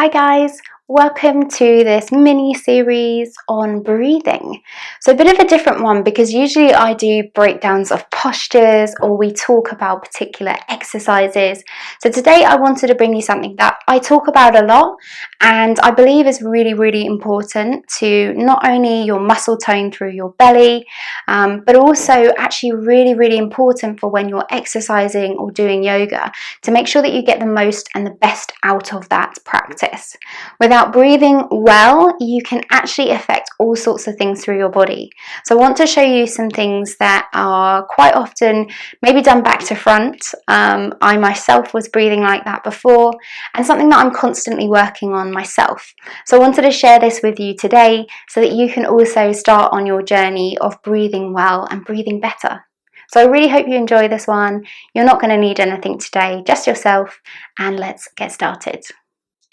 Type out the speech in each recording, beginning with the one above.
Hi guys, welcome to this mini series on breathing. So a bit of a different one because usually I do breakdowns of postures or we talk about particular exercises. So today I wanted to bring you something that I talk about a lot and I believe is really important to not only your muscle tone through your belly, but also actually really important for when you're exercising or doing yoga to make sure that you get the most and the best out of that practice. Without breathing well, you can actually affect all sorts of things through your body. So I want to show you some things that are quite often maybe done back to front. I myself was breathing like that before, and something that I'm constantly working on myself. So I wanted to share this with you today so that you can also start on your journey of breathing well and breathing better. So I really hope you enjoy this one. You're not going to need anything today, just yourself, and let's get started.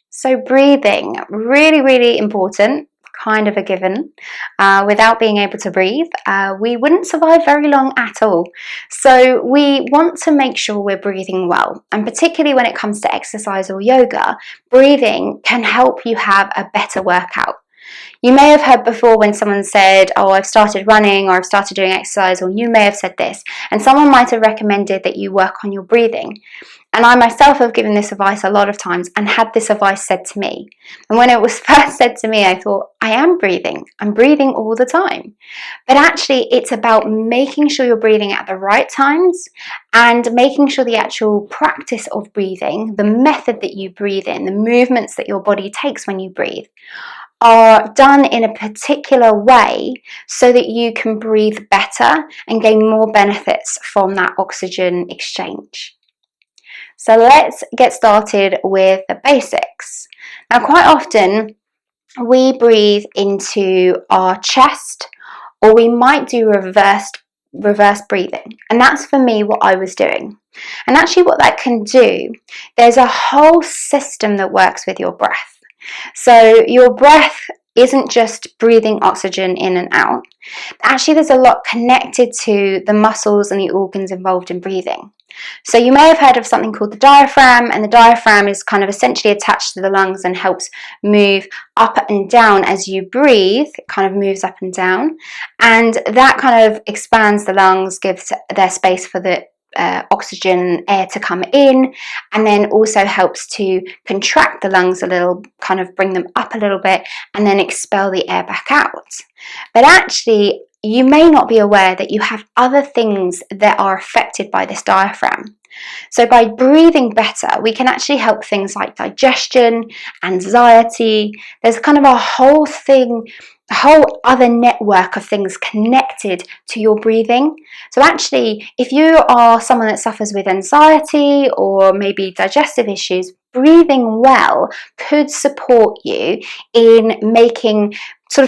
So breathing, really important, kind of a given. Without being able to breathe, we wouldn't survive very long at all. So we want to make sure we're breathing well, and particularly when it comes to exercise or yoga, breathing can help you have a better workout. You may have heard before when someone said, oh, I've started running or I've started doing exercise, or you may have said this, and someone might have recommended that you work on your breathing. And I myself have given this advice a lot of times and had this advice said to me. And when it was first said to me, I thought, I am breathing. I'm breathing all the time. But actually, it's about making sure you're breathing at the right times and making sure the actual practice of breathing, the method that you breathe in, the movements that your body takes when you breathe, are done in a particular way so that you can breathe better and gain more benefits from that oxygen exchange. So let's get started with the basics. Now, quite often we breathe into our chest, or we might do reverse breathing, and that's for me what I was doing. And actually what that can do, there's a whole system that works with your breath. So your breath isn't just breathing oxygen in and out. Actually, there's a lot connected to the muscles and the organs involved in breathing. So you may have heard of something called the diaphragm, and the diaphragm is kind of essentially attached to the lungs and helps move up and down as you breathe. It kind of moves up and down, and that kind of expands the lungs, gives their space for the oxygen air to come in, and then also helps to contract the lungs a little, kind of bring them up a little bit, and then expel the air back out. But actually, you may not be aware that you have other things that are affected by this diaphragm. So by breathing better, we can actually help things like digestion, anxiety. There's kind of a whole other network of things connected to your breathing. So actually, if you are someone that suffers with anxiety or maybe digestive issues, breathing well could support you in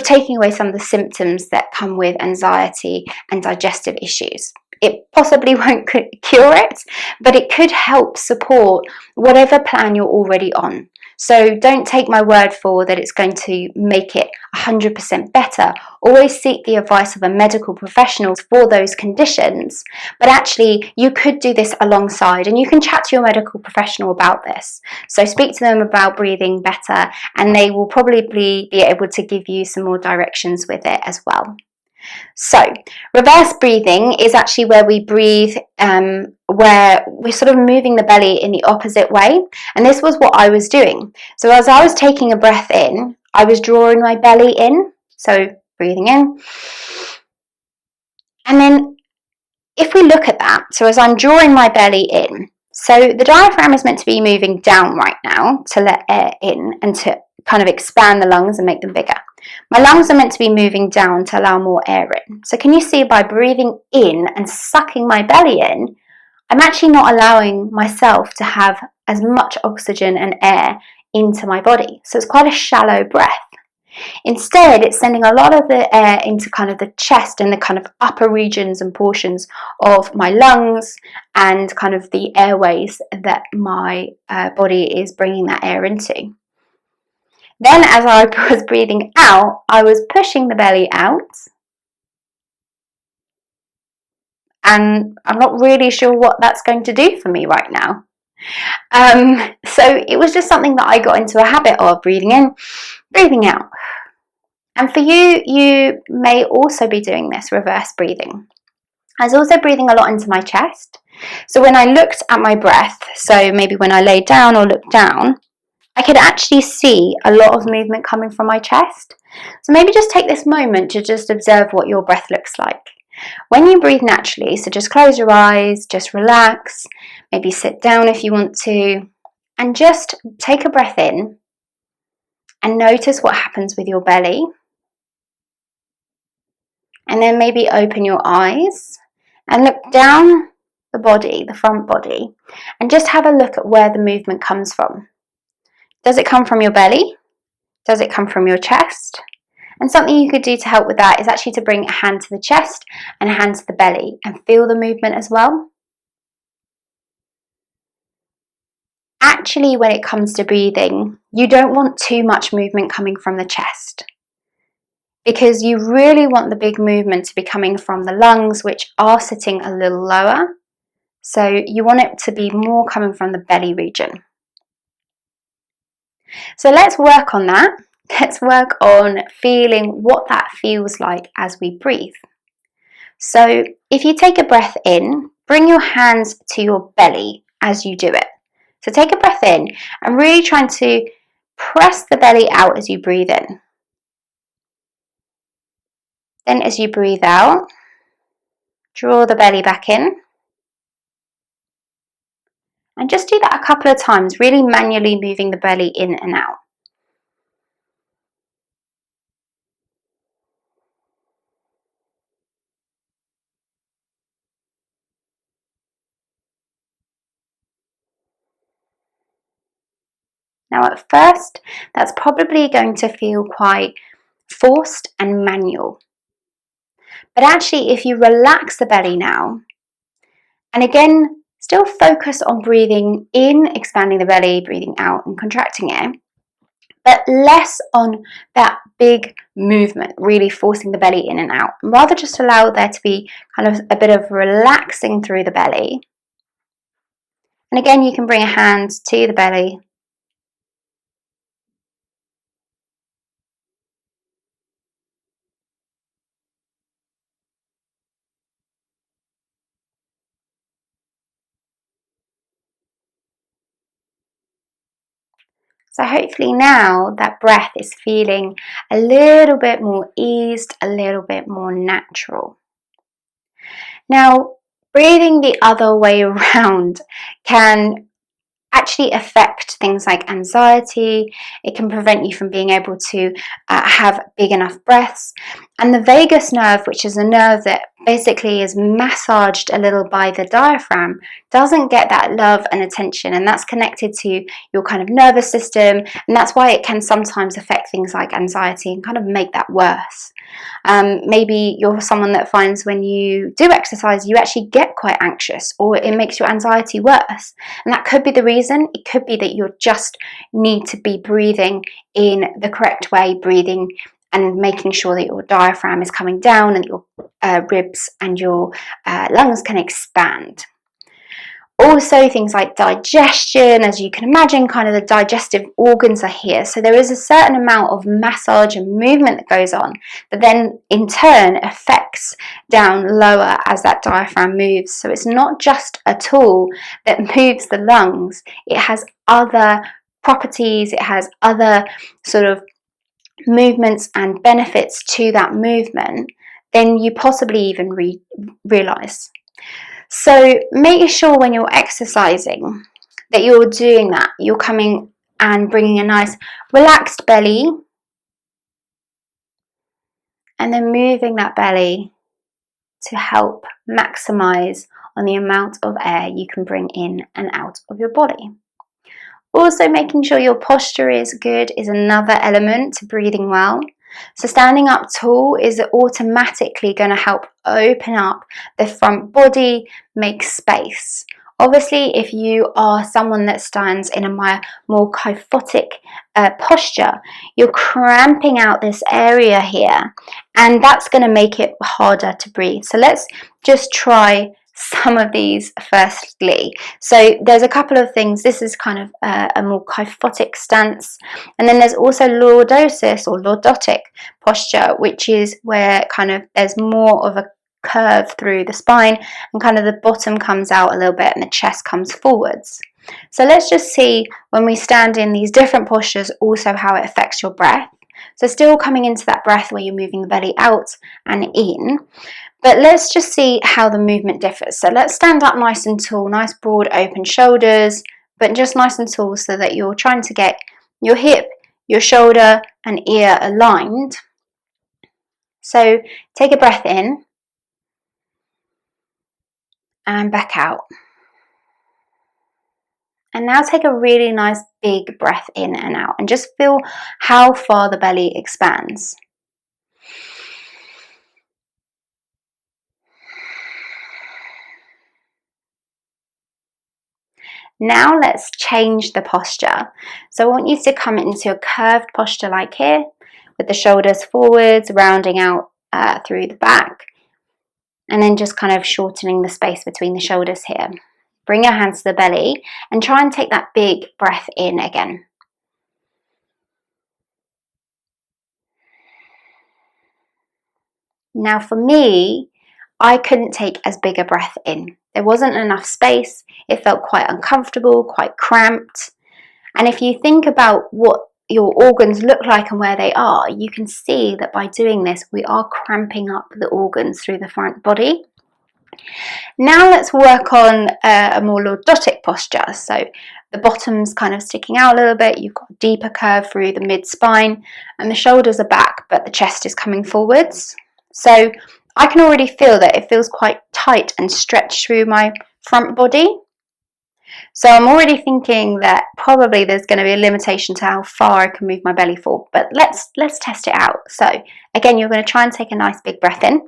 taking away some of the symptoms that come with anxiety and digestive issues. It possibly won't cure it, but it could help support whatever plan you're already on. So don't take my word for that it's going to make it 100% better. Always seek the advice of a medical professional for those conditions. But actually, you could do this alongside, and you can chat to your medical professional about this. So speak to them about breathing better, and they will probably be able to give you some more directions with it as well. So reverse breathing is actually where we breathe, where we're sort of moving the belly in the opposite way. And this was what I was doing. So as I was taking a breath in, I was drawing my belly in. So breathing in. And then if we look at that, so as I'm drawing my belly in, so the diaphragm is meant to be moving down right now to let air in and to kind of expand the lungs and make them bigger. My lungs are meant to be moving down to allow more air in. So can you see, by breathing in and sucking my belly in, I'm actually not allowing myself to have as much oxygen and air into my body. So it's quite a shallow breath. Instead, it's sending a lot of the air into kind of the chest and the kind of upper regions and portions of my lungs and kind of the airways that my body is bringing that air into. Then as I was breathing out, I was pushing the belly out. And I'm not really sure what that's going to do for me right now. So it was just something that I got into a habit of, breathing in, breathing out. And for you, you may also be doing this reverse breathing. I was also breathing a lot into my chest. So when I looked at my breath, so maybe when I laid down or looked down, I could actually see a lot of movement coming from my chest. So maybe just take this moment to just observe what your breath looks like. When you breathe naturally, so just close your eyes, just relax, maybe sit down if you want to, and just take a breath in and notice what happens with your belly. And then maybe open your eyes and look down the body, the front body, and just have a look at where the movement comes from. Does it come from your belly? Does it come from your chest? And something you could do to help with that is actually to bring a hand to the chest and a hand to the belly and feel the movement as well. Actually, when it comes to breathing, you don't want too much movement coming from the chest, because you really want the big movement to be coming from the lungs, which are sitting a little lower. So you want it to be more coming from the belly region. So let's work on that. Let's work on feeling what that feels like as we breathe. So if you take a breath in, bring your hands to your belly as you do it. So take a breath in and really trying to press the belly out as you breathe in. Then as you breathe out, draw the belly back in. And just do that a couple of times, really manually moving the belly in and out. Now at first, that's probably going to feel quite forced and manual. But actually, if you relax the belly now, and again, still focus on breathing in, expanding the belly, breathing out and contracting it, but less on that big movement, really forcing the belly in and out. Rather just allow there to be kind of a bit of relaxing through the belly. And again, you can bring a hand to the belly. So hopefully now that breath is feeling a little bit more eased, a little bit more natural. Now, breathing the other way around can actually affect things like anxiety. It can prevent you from being able to have big enough breaths. And the vagus nerve, which is a nerve that basically is massaged a little by the diaphragm, doesn't get that love and attention, and that's connected to your kind of nervous system, and that's why it can sometimes affect things like anxiety and kind of make that worse. Maybe you're someone that finds when you do exercise you actually get quite anxious, or it makes your anxiety worse, and that could be the reason. It could be that you just need to be breathing in the correct way, breathing and making sure that your diaphragm is coming down and your ribs and your lungs can expand. Also things like digestion, as you can imagine, kind of the digestive organs are here. So there is a certain amount of massage and movement that goes on that then in turn affects down lower as that diaphragm moves. So it's not just a tool that moves the lungs, it has other properties, it has other sort of movements and benefits to that movement than you possibly even realize. So making sure when you're exercising that you're doing that, you're coming and bringing a nice relaxed belly and then moving that belly to help maximize on the amount of air you can bring in and out of your body. Also, making sure your posture is good is another element to breathing well. So standing up tall is automatically going to help open up the front body, make space. Obviously, if you are someone that stands in a more kyphotic posture, you're cramping out this area here, and that's going to make it harder to breathe. So let's just try some of these firstly. So there's a couple of things. This is kind of a more kyphotic stance, and then there's also lordosis or lordotic posture, which is where kind of there's more of a curve through the spine and kind of the bottom comes out a little bit and the chest comes forwards. So let's just see when we stand in these different postures also how it affects your breath. So still coming into that breath where you're moving the belly out and in, but let's just see how the movement differs. So let's stand up nice and tall, nice broad open shoulders, but just nice and tall so that you're trying to get your hip, your shoulder and ear aligned. So take a breath in and back out. And now take a really nice big breath in and out and just feel how far the belly expands. Now let's change the posture. So I want you to come into a curved posture like here, with the shoulders forwards, rounding out through the back, and then just kind of shortening the space between the shoulders here. Bring your hands to the belly and try and take that big breath in again. Now for me, I couldn't take as big a breath in. There wasn't enough space. It felt quite uncomfortable, quite cramped. And if you think about what your organs look like and where they are, you can see that by doing this, we are cramping up the organs through the front body. Now let's work on a more lordotic posture. So the bottom's kind of sticking out a little bit, you've got a deeper curve through the mid-spine, and the shoulders are back, but the chest is coming forwards. So I can already feel that it feels quite tight and stretched through my front body. So I'm already thinking that probably there's going to be a limitation to how far I can move my belly forward, but let's test it out. So again, you're going to try and take a nice big breath in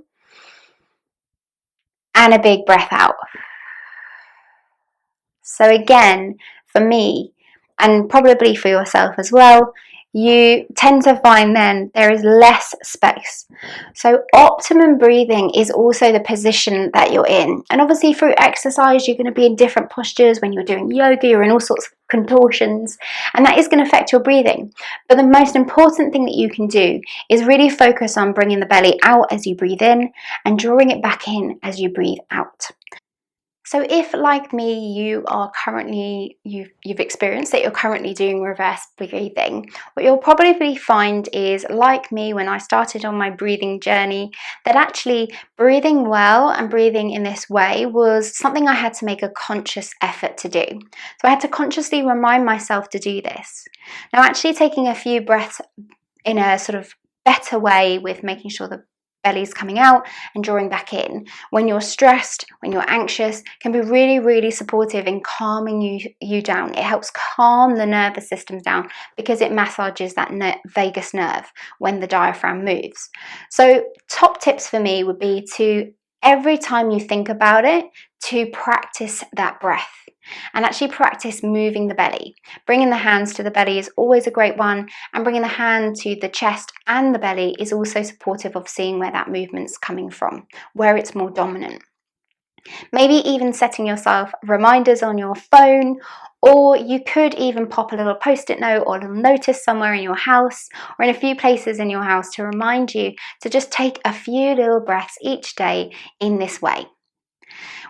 and a big breath out. So again, for me, and probably for yourself as well, you tend to find then there is less space. So optimum breathing is also the position that you're in. And obviously through exercise, you're going to be in different postures. When you're doing yoga, you're in all sorts of contortions, and that is going to affect your breathing. But the most important thing that you can do is really focus on bringing the belly out as you breathe in and drawing it back in as you breathe out. So if, like me, you are currently, you've experienced that you're currently doing reverse breathing, what you'll probably find is, like me when I started on my breathing journey, that actually breathing well and breathing in this way was something I had to make a conscious effort to do. So I had to consciously remind myself to do this. Now actually taking a few breaths in a sort of better way with making sure the belly's coming out and drawing back in when you're stressed, when you're anxious, can be really supportive in calming you down. It helps calm the nervous system down because it massages that vagus nerve when the diaphragm moves. So top tips for me would be to, every time you think about it, to practice that breath and actually practice moving the belly. Bringing the hands to the belly is always a great one, and bringing the hand to the chest and the belly is also supportive of seeing where that movement's coming from, where it's more dominant. Maybe even setting yourself reminders on your phone, or you could even pop a little post-it note or a little notice somewhere in your house or in a few places in your house to remind you to just take a few little breaths each day in this way.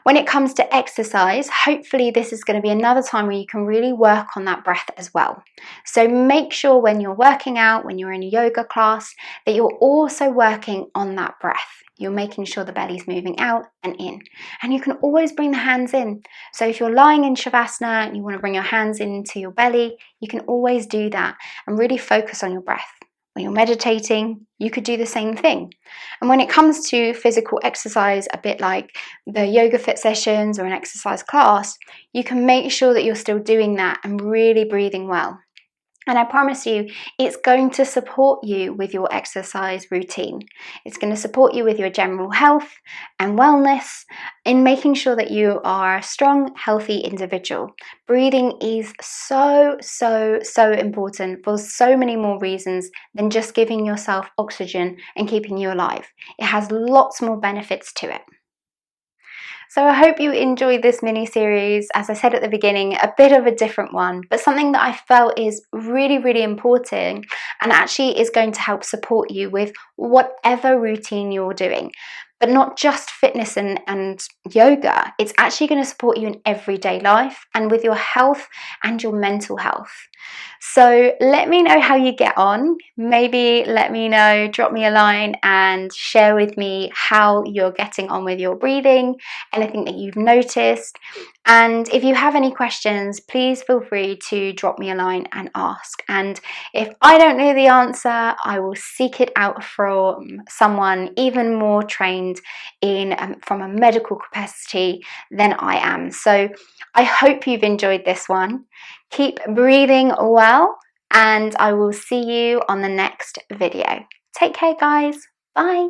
When it comes to exercise, hopefully this is going to be another time where you can really work on that breath as well. So make sure when you're working out, when you're in a yoga class, that you're also working on that breath. You're making sure the belly's moving out and in. And you can always bring the hands in. So if you're lying in Shavasana and you want to bring your hands into your belly, you can always do that and really focus on your breath. When you're meditating, you could do the same thing. And when it comes to physical exercise, a bit like the yoga fit sessions or an exercise class, you can make sure that you're still doing that and really breathing well. And I promise you, it's going to support you with your exercise routine. It's going to support you with your general health and wellness in making sure that you are a strong, healthy individual. Breathing is so important for so many more reasons than just giving yourself oxygen and keeping you alive. It has lots more benefits to it. So I hope you enjoyed this mini series. As I said at the beginning, a bit of a different one, but something that I felt is really important and actually is going to help support you with whatever routine you're doing. But not just fitness and yoga, it's actually going to support you in everyday life and with your health and your mental health. So let me know how you get on. Maybe let me know, drop me a line and share with me how you're getting on with your breathing, anything that you've noticed. And if you have any questions, please feel free to drop me a line and ask. And if I don't know the answer, I will seek it out from someone even more trained in from a medical capacity than I am. So I hope you've enjoyed this one. Keep breathing well, and I will see you on the next video. Take care, guys. Bye.